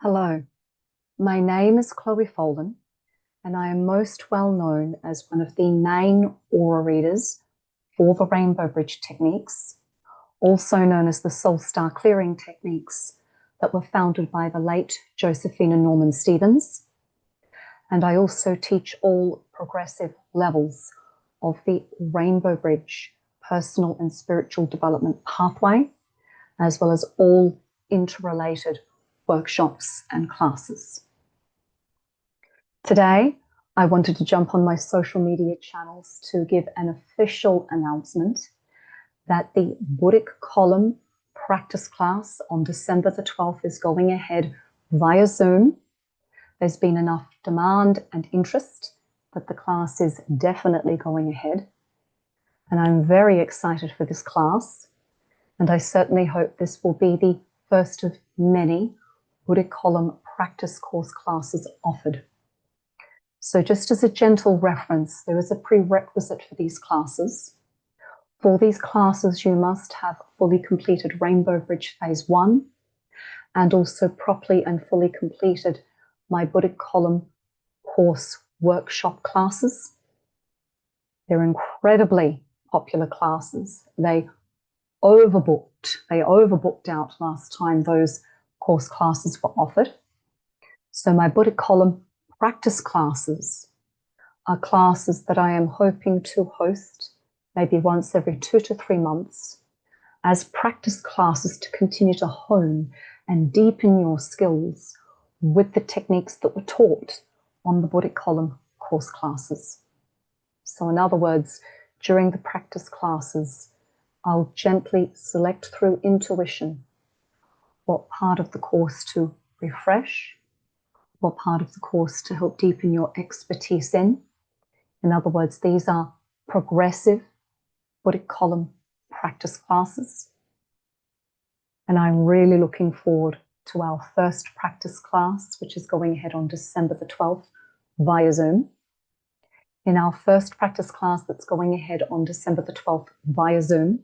Hello, my name is Chloe Folan, and I am most well known as one of the main aura readers for the Rainbow Bridge techniques, also known as the Soul Star Clearing techniques that were founded by the late Josephina Norman Stevens. And I also teach all progressive levels of the Rainbow Bridge personal and spiritual development pathway, as well as all interrelated workshops and classes. Today, I wanted to jump on my social media channels to give an official announcement that the Buddhic Column practice class on December the 12th is going ahead via Zoom. There's been enough demand and interest that the class is definitely going ahead. And I'm very excited for this class. And I certainly hope this will be the first of many Buddhic Column practice course classes offered. So just as a gentle reference, there is a prerequisite for these classes. For these classes, you must have fully completed Rainbow Bridge Phase 1 and also properly and fully completed my Buddhic Column course workshop classes. They're incredibly popular classes. They overbooked out last time those course classes were offered. So my Buddhic Column practice classes are classes that I am hoping to host maybe once every 2 to 3 months as practice classes to continue to hone and deepen your skills with the techniques that were taught on the Buddhic Column course classes. So in other words, during the practice classes, I'll gently select through intuition what part of the course to refresh, what part of the course to help deepen your expertise in. In other words, these are progressive Buddhic Column practice classes. And I'm really looking forward to our first practice class, which is going ahead on December the 12th via Zoom. In our first practice class that's going ahead on December the 12th via Zoom,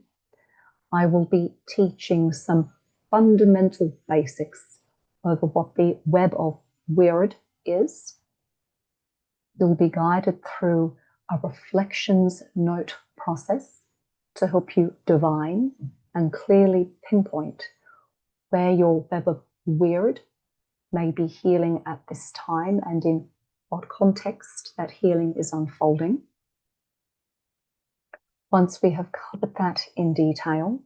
I will be teaching some fundamental basics over what the web of weird is. You'll be guided through a reflections note process to help you divine and clearly pinpoint where your web of weird may be healing at this time and in what context that healing is unfolding. Once we have covered that in detail,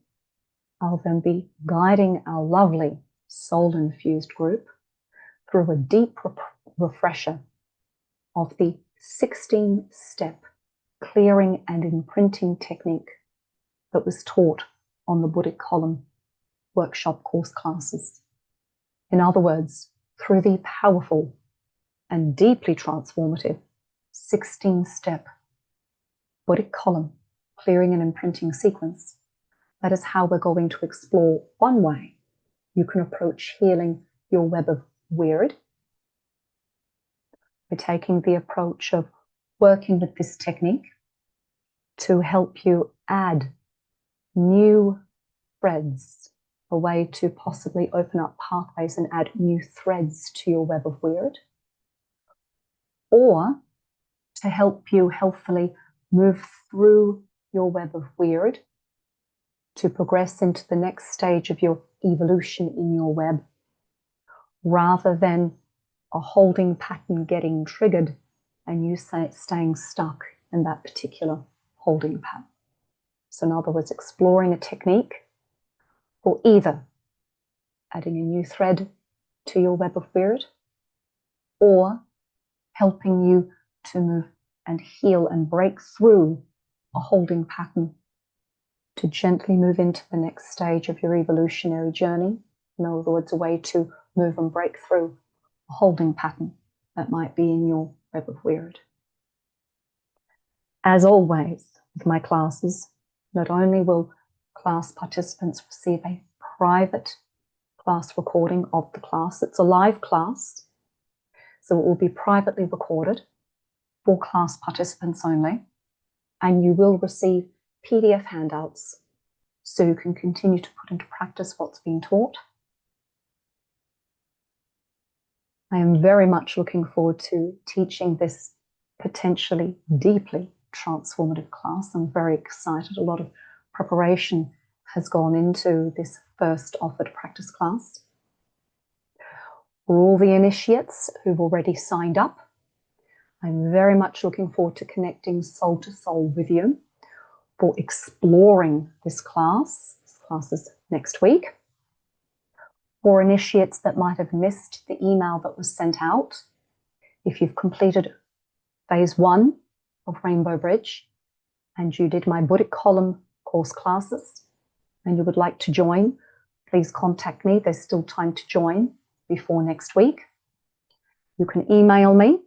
I'll then be guiding our lovely soul-infused group through a deep refresher of the 16-step clearing and imprinting technique that was taught on the Buddhic Column workshop course classes. In other words, through the powerful and deeply transformative 16-step Buddhic Column clearing and imprinting sequence, that is how we're going to explore one way you can approach healing your web of weird. We're taking the approach of working with this technique to help you add new threads, a way to possibly open up pathways and add new threads to your web of weird, or to help you healthfully move through your web of weird to progress into the next stage of your evolution in your web, rather than a holding pattern getting triggered and you staying stuck in that particular holding pattern. So in other words, exploring a technique for either adding a new thread to your web of weird or helping you to move and heal and break through a holding pattern to gently move into the next stage of your evolutionary journey. In other words, a way to move and break through a holding pattern that might be in your web of weird. As always with my classes, not only will class participants receive a private class recording of the class, it's a live class, so it will be privately recorded for class participants only, and you will receive PDF handouts so you can continue to put into practice what's being taught. I am very much looking forward to teaching this potentially deeply transformative class. I'm very excited. A lot of preparation has gone into this first offered practice class. For all the initiates who've already signed up, I'm very much looking forward to connecting soul to soul with you for exploring this class. This class is next week. For initiates that might have missed the email that was sent out, if you've completed phase 1 of Rainbow Bridge and you did my Buddhic Column course classes and you would like to join, please contact me. There's still time to join before next week. You can email me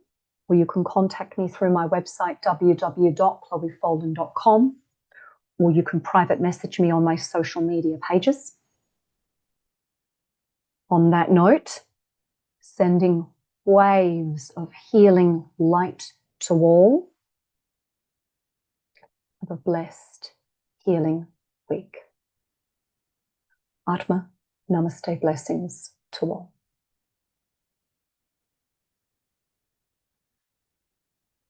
or you can contact me through my website www.chloefolden.com, or you can private message me on my social media pages. On that note, sending waves of healing light to all. Have a blessed healing week. Atma, namaste, blessings to all.